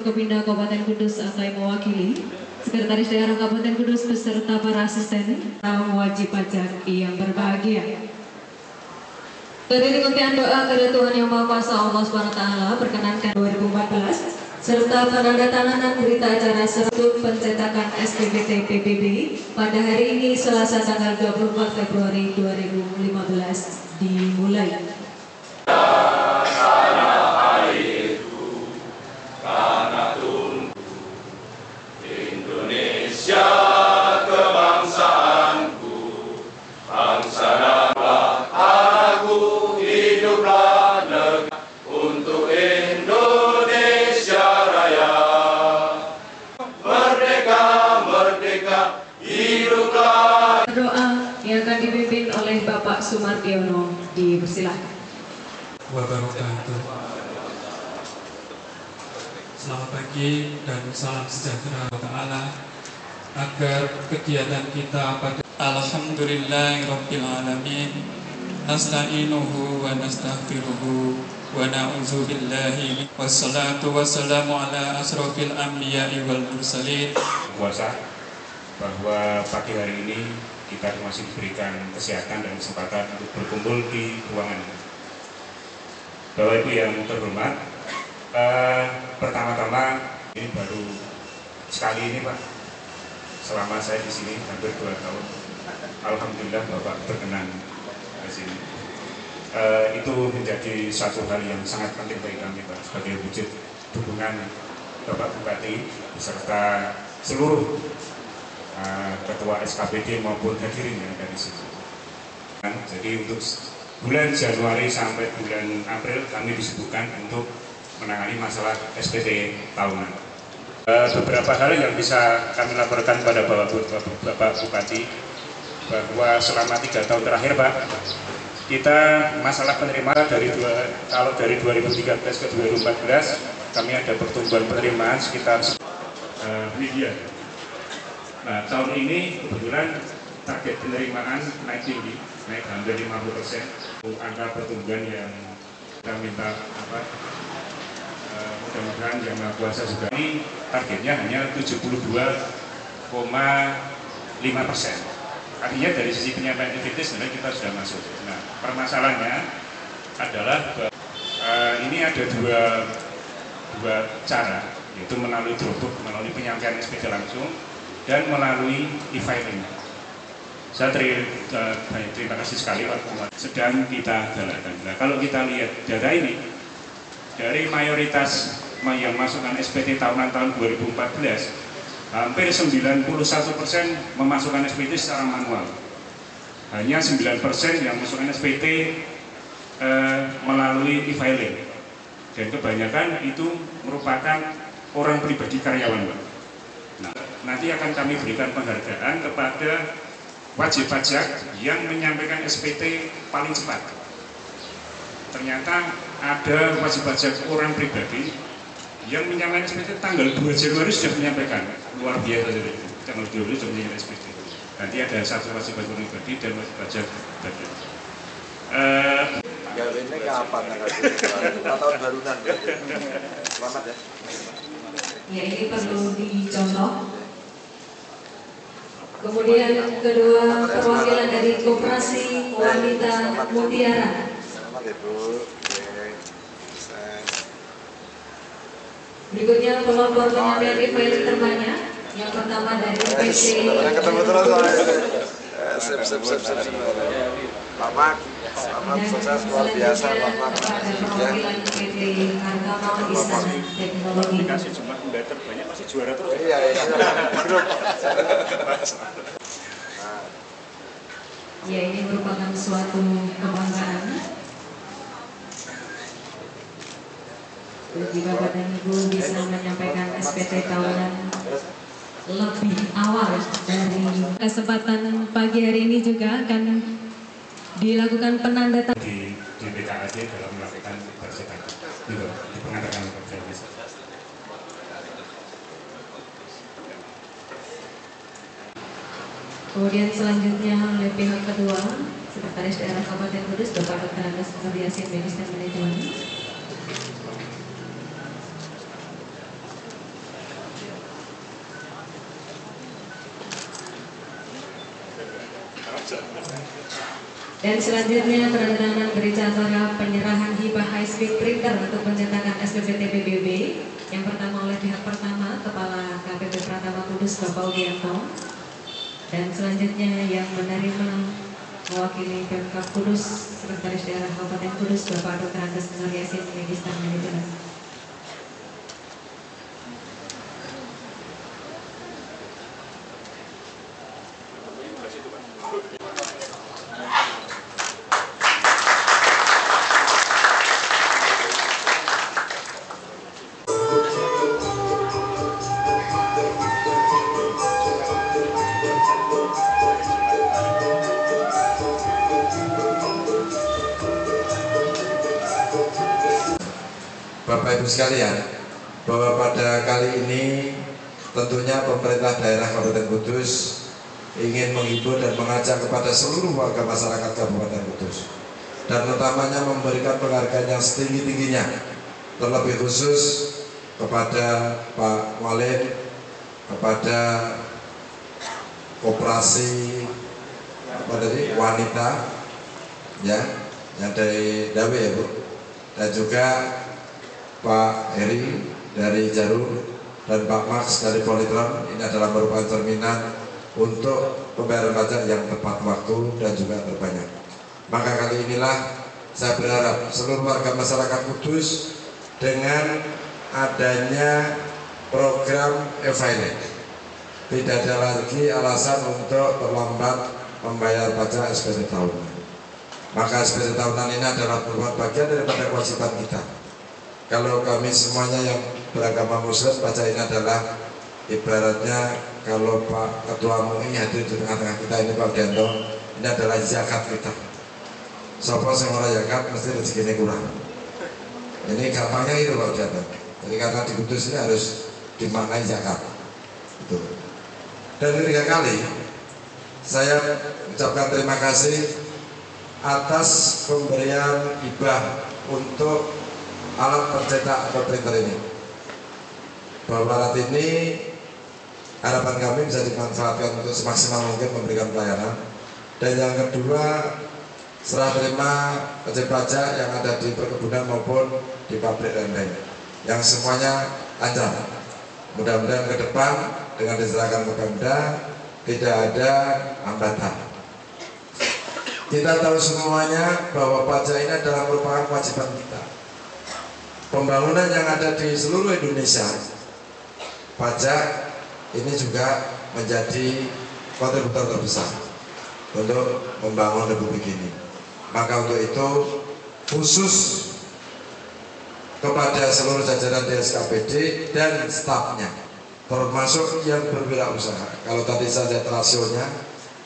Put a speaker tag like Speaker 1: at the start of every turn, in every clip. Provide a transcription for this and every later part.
Speaker 1: Kepindah Kabupaten Kudus atau yang mewakili Sekretaris Daerah Kabupaten Kudus beserta para asisten wajib pajak yang berbahagia. Beriring untian doa kepada Tuhan Yang Maha Kuasa Allah SWT perkenankan 2014 serta penandatanganan berita acara serta pencetakan SPPT PBB pada hari ini Selasa tanggal 24 Februari 2015 dimulai. Doa yang akan dipimpin oleh Bapak Sumardiono, dipersilakan.
Speaker 2: Wabarakatuh. Selamat pagi dan salam sejahtera Ta'ala agar kegiatan kita pada Alhamdulillahirabbil alamin nasta'inuhu wa nastaghfiruhu wa na'udzu billahi wassalatu wassalamu ala asrofil anbiya'i wal mursalin.
Speaker 3: Puasa bahwa pagi hari ini kita masih diberikan kesehatan dan kesempatan untuk berkumpul di ruangan. Bapak Ibu yang terhormat, pertama-tama ini baru sekali ini Pak, selama saya di sini hampir 2 tahun. Alhamdulillah Bapak berkenan ke sini. Itu menjadi satu hal yang sangat penting bagi kami Pak, sebagai wujud dukungan Bapak Bupati beserta seluruh ketua SKPD maupun hadirin yang ada di situ. Jadi untuk bulan Januari sampai bulan April kami disebutkan untuk menangani masalah SPT tahunan. Beberapa hal yang bisa kami laporkan pada Bapak Bupati bahwa selama 3 tahun terakhir Pak, kita masalah penerimaan kalau dari 2013 ke 2014 kami ada pertumbuhan penerimaan sekitar miliar. Nah, tahun ini kebetulan target penerimaan naik tinggi, naik hampir 50%. Angka pertumbuhan yang kita minta mudah-mudahan Yang Maha Kuasa juga. Ini targetnya hanya 72,5%. Artinya dari sisi penyampaian efektif sebenarnya kita sudah masuk. Nah, permasalahannya adalah ini ada dua cara, yaitu melalui dropbox, melalui penyampaian SPT langsung, dan melalui e-filing. Saya terima kasih sekali Pak, sedang kita jalankan. Nah, kalau kita lihat data ini, dari mayoritas yang masukkan SPT tahunan tahun 2014, hampir 91% memasukkan SPT secara manual. Hanya 9% yang masukkan SPT melalui e-filing. Dan kebanyakan itu merupakan orang pribadi karyawan Pak. Nah, nanti akan kami berikan penghargaan kepada wajib pajak yang menyampaikan SPT paling cepat. Ternyata ada wajib pajak orang pribadi yang menyampaikan SPT tanggal 2 Januari sudah menyampaikan. Luar biasa jadi itu. Tanggal 2 Januari sudah menyampaikan SPT. Nanti ada satu wajib pajak orang pribadi dan wajib pajak badan.
Speaker 4: Ya ini kapan tanggal 2? Tahun baru nanti. Selamat ya.
Speaker 1: Ya, ini perlu dicontoh. Kemudian kedua perwakilan dari Koperasi Wanita Mutiara.
Speaker 4: Selamat Ibu.
Speaker 1: Berikutnya pelopor penyampaian e-filing terbanyak. Yang pertama dari PC.
Speaker 4: Ketemu terus. Sip. Selamat sukses luar biasa Bapak.
Speaker 1: Perwakilan PT Hargamau Istana Teknologi.
Speaker 3: Dikasih jumlah pembayar terbanyak masih juara terus.
Speaker 4: Iya. Grup.
Speaker 1: Ya, ini merupakan suatu kebanggaan bagi Bapak dan Ibu bisa menyampaikan SPT tahunan lebih awal dari kesempatan pagi hari ini. Juga akan dilakukan penandatanganan
Speaker 3: di BKAD dalam melakukan percetakan di pengantarkan kerja.
Speaker 1: Kemudian selanjutnya oleh pihak kedua, Sekretaris Daerah Kabupaten Kudus Bapak Dr. Andes Yasin Medis dan Manajemen. Dan selanjutnya penandatanganan berita acara penyerahan hibah high speed printer untuk pencetakan SPPT PBB. Yang pertama oleh pihak pertama Kepala KPP Pratama Kudus Bapak Udianto. Dan selanjutnya yang menerima mewakili Pemkab Kudus Sekretaris Daerah Kabupaten Kudus Bapak Dr. Andes Nur Yasin Medis dan Manajemen.
Speaker 5: Bapak Ibu sekalian, bahwa pada kali ini tentunya pemerintah daerah Kabupaten Kudus ingin menghibur dan mengajak kepada seluruh warga masyarakat Kabupaten Kudus, dan utamanya memberikan penghargaan yang setinggi-tingginya, terlebih khusus kepada Pak Walid, kepada koperasi wanita ya, yang dari Dawe ya Bu, dan juga Pak Heri dari Jarum dan Pak Max dari Politron. Ini adalah merupakan cerminan untuk pembayaran pajak yang tepat waktu dan juga terbanyak. Maka kali inilah saya berharap seluruh warga masyarakat Kudus dengan adanya program e-filing tidak ada lagi alasan untuk terlambat membayar pajak SPT tahunan. Maka SPT tahunan ini adalah merupakan bagian daripada kewajiban kita. Kalau kami semuanya yang beragama Muslim, pajak ini adalah ibaratnya kalau Pak Ketua MUI hadir di tengah-tengah kita ini Pak Udianto, ini adalah zakat kita. Sopo sing ora zakat mesti rezeki ini kurang. Ini gampangnya itu Pak Udianto. Jadi karena di Kudus ini harus dimaknai zakat. Itu. Dan ketiga kali saya ucapkan terima kasih atas pemberian hibah untuk alat pencetak atau printer ini. Bahwa alat ini harapan kami bisa dimanfaatkan untuk semaksimal mungkin memberikan pelayanan. Dan yang kedua, serah terima wajib pajak yang ada di perkebunan maupun di pabrik lain-lain, yang semuanya lancar. Mudah-mudahan ke depan dengan diserahkan ke Pemda tidak ada hambatan. Kita tahu semuanya bahwa pajak ini adalah merupakan kewajiban kita. Pembangunan yang ada di seluruh Indonesia, pajak ini juga menjadi kontributor terbesar untuk membangun Republik ini. Maka untuk itu khusus kepada seluruh jajaran DSKPD dan stafnya, termasuk yang berwirausaha. Kalau tadi saya lihat rasionya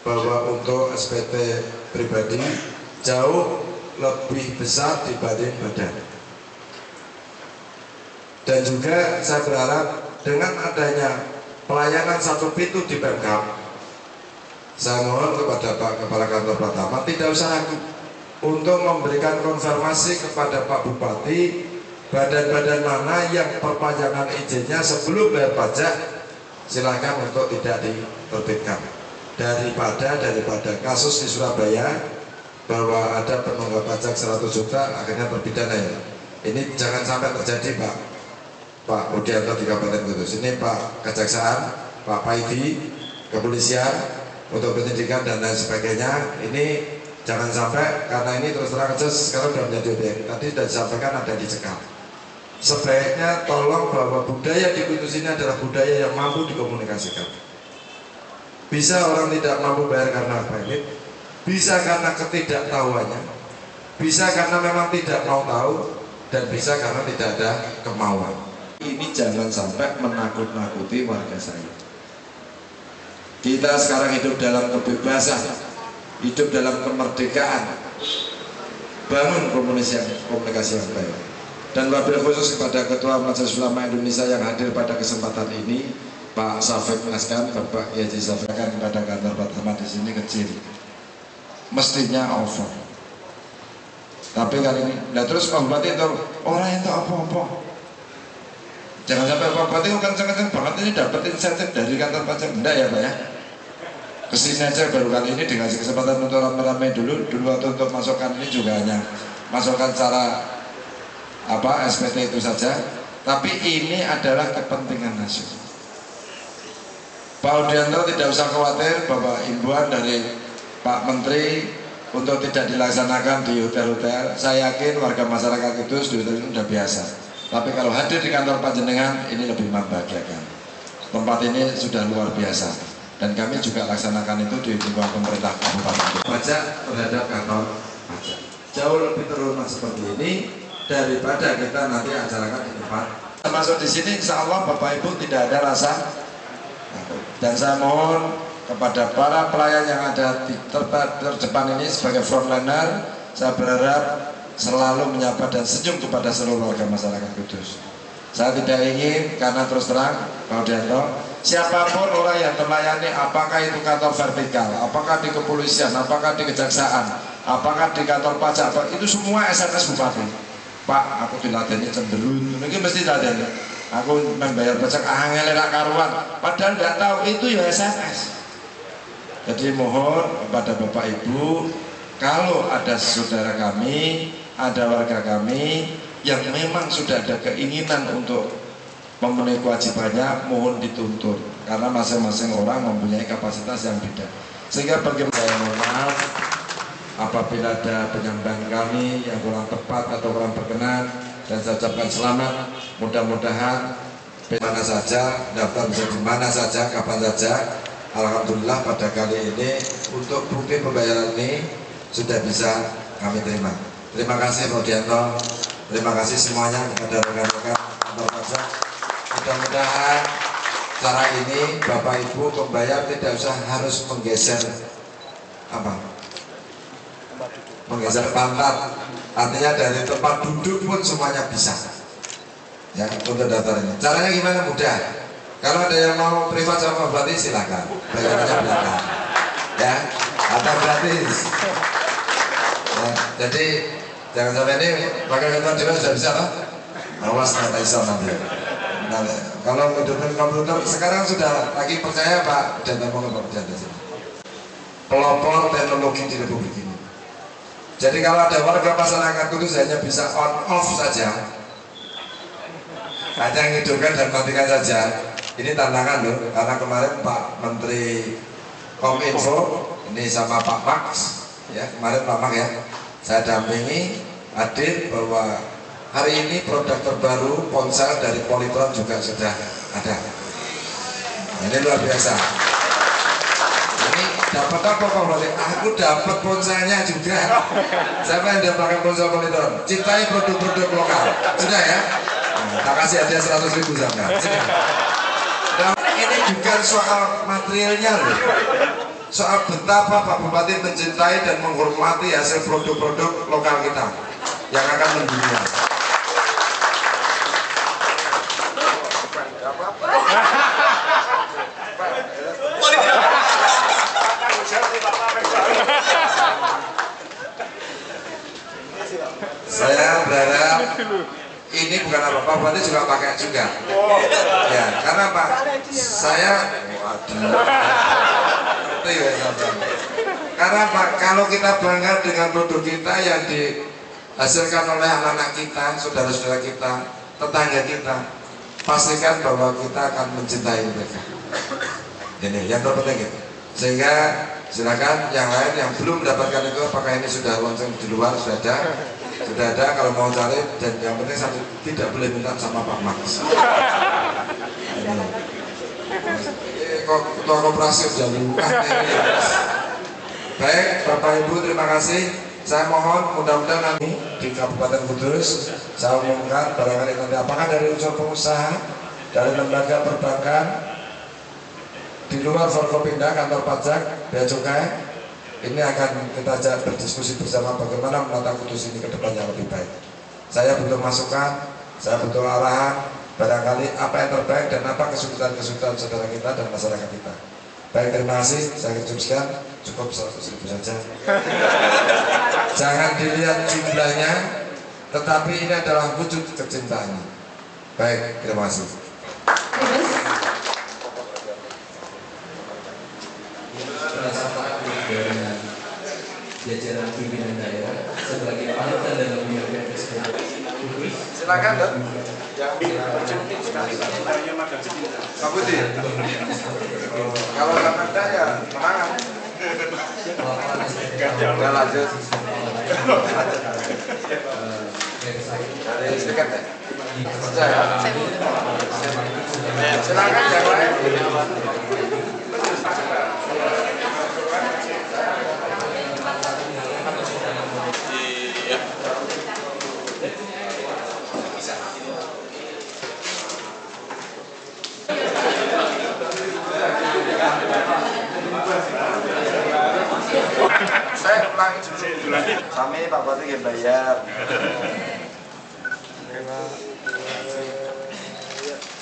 Speaker 5: bahwa untuk SPT pribadi jauh lebih besar dibanding badan. Dan juga saya berharap dengan adanya pelayanan satu pintu di Pemkab, saya mohon kepada Pak Kepala Kantor Pratama tidak usah ragu untuk memberikan konfirmasi kepada Pak Bupati badan-badan mana yang perpanjangan izinnya sebelum bayar pajak, silakan untuk tidak diterbitkan. Daripada kasus di Surabaya bahwa ada penunggak pajak 100 juta akhirnya terpidana ya. Ini jangan sampai terjadi Pak Udianto di Kabupaten Kudus. Ini Pak Kejaksaan, Pak Paidi, Kepolisian untuk penyidikan dan lain sebagainya. Ini jangan sampai, karena ini terus terang aja sekarang sudah menjadi objek. Tadi sudah disampaikan ada dicekal. Sebaiknya tolong bahwa budaya di Kudus ini adalah budaya yang mampu dikomunikasikan. Bisa orang tidak mampu bayar karena pamit, bisa karena ketidaktahuannya, bisa karena memang tidak mau tahu, dan bisa karena tidak ada kemauan. Ini jangan sampai menakut-nakuti warga saya. Kita sekarang hidup dalam kebebasan, hidup dalam kemerdekaan. Bangun komunikasi yang baik. Dan wabil khusus kepada Ketua Majelis Ulama Indonesia yang hadir pada kesempatan ini, Pak Safik Askan, Bapak Yaji Safik, kan pada kantor Pratama di sini kecil, mestinya over. Tapi kali ini, nah terus Pak Bupati itu orang itu apa-apa. Jangan sampai Pak Bupati kenceng-kenceng banget ini dapat insentif dari kantor pajak, enggak ya Pak ya? kesini aja baru kali ini dikasih kesempatan untuk rame-rame dulu waktu untuk masukkan ini juga hanya masukkan cara apa SPT itu saja, tapi ini adalah kepentingan nasional. Pak Audianto tidak usah khawatir bahwa himbauan dari Pak Menteri untuk tidak dilaksanakan di hotel-hotel. Saya yakin warga masyarakat Kudus di hotel ini sudah biasa. Tapi kalau hadir di kantor panjenengan ini lebih membahagiakan. Tempat ini sudah luar biasa dan kami juga laksanakan itu di lingkungan pemerintah kabupaten. Pajak terhadap kantor pajak jauh lebih terhormat seperti ini daripada kita nanti acarakan di tempat. Termasuk di sini, insya Allah Bapak Ibu tidak ada rasa. Dan saya mohon kepada para pelayan yang ada di terdepan ini sebagai frontliner, saya berharap selalu menyapa dan senyum kepada seluruh warga masyarakat Kudus. Saya tidak ingin, karena terus terang Pak Audianto, siapapun orang yang melayani, apakah itu kantor vertikal, apakah di kepolisian, apakah di kejaksaan, apakah di kantor pajak, itu semua SMS Bupati. Pak, aku diladeni cenderung, mungkin mesti diladeni. Aku membayar pajak angel lek karuan, padahal nggak tahu itu ya SMS. Jadi mohon kepada Bapak Ibu, kalau ada saudara kami, ada warga kami yang memang sudah ada keinginan untuk memenuhi kewajibannya, mohon dituntut, karena masing-masing orang mempunyai kapasitas yang beda. Sehingga bagaimana saya mohon maaf apabila ada penyampaian kami yang kurang tepat atau kurang berkenan, dan saya ucapkan selamat. Mudah-mudahan mana saja, daftar bisa di mana saja, kapan saja. Alhamdulillah pada kali ini untuk bukti pembayaran ini sudah bisa kami terima. Terima kasih Pak Audianto, terima kasih semuanya kepada rekan-rekan kantor pajak. Mudah-mudahan cara ini Bapak Ibu pembayar tidak usah harus menggeser menggeser pantat, artinya dari tempat duduk pun semuanya bisa ya untuk daftar ini. Caranya gimana? Mudah. Kalau ada yang mau privat sama Bupati silakan, bayarannya belakang ya, atau gratis ya. Jadi jangan sampai ini pakai kantor juga sudah bisa lah, awas nanti iso nanti. Nah, kalau hidupin komputer sekarang sudah lagi percaya Pak dan ngomong ke Pak sini. Pelopor teknologi di Republik ini. Jadi kalau ada warga masyarakat Kudus hanya bisa on off saja, hanya menghidupkan dan matikan saja. Ini tantangan loh, karena kemarin Pak Menteri Kominfo ini sama Pak Max, ya kemarin Pak Max ya, saya dampingi hadir bahwa hari ini produk terbaru ponsel dari Polytron juga sudah ada. Ini luar biasa. Ini dapat apa Pak Wali? Aku dapat ponselnya juga. Siapa yang dapat ponsel Polytron? Cintai produk-produk lokal. Sudah ya? Tak kasih hadiah 100.000 sama. Nah, ini bukan soal materialnya loh. Soal betapa Pak Bupati mencintai dan menghormati hasil produk-produk lokal kita yang akan mendunia. Saya berharap ini bukan apa-apa, Bupati juga pakai juga. Ya, karena Pak, saya karena Pak, kalau kita bangga dengan produk kita yang dihasilkan oleh anak-anak kita, saudara-saudara kita, tetangga kita, pastikan bahwa kita akan mencintai mereka. Ini yang terpenting itu. Sehingga silakan yang lain yang belum mendapatkan itu, apakah ini sudah launching di luar, sudah ada, kalau mau cari, dan yang penting satu, tidak boleh minta sama Pak Max. Kok ketua koperasi sudah lupa. Baik, Bapak Ibu terima kasih. Saya mohon mudah-mudahan nanti di Kabupaten Kudus saya umumkan barangkali nanti apakah dari unsur pengusaha, dari lembaga perbankan, di luar Forkopimda, kantor pajak, bea cukai, ini akan kita ajak berdiskusi bersama bagaimana menata Kudus ini ke depan yang lebih baik. Saya butuh masukan, saya butuh arahan, barangkali apa yang terbaik dan apa kesulitan-kesulitan saudara kita dan masyarakat kita. Baik, terima kasih. Saya instruksikan cukup 100.000 saja. Jangan dilihat jumlahnya, tetapi ini adalah wujud kecintaannya. Baik, terima kasih.
Speaker 6: jajaran pimpinan daerah sebagai panutan dalam menyampaikan tersebut.
Speaker 4: Silakan dok. Yang sekali Pak Budi. Kalau nggak ada ya tenang. Ya lanjut. Dari sedikit ya. Silakan yang lain. Saya ulangi dulu. Kami Pak Bupati yang bayar.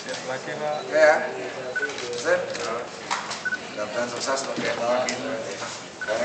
Speaker 7: Siap lagi Pak.
Speaker 4: Oke ya. Sip. Mudah-mudahan sukses untuk kita. Oke.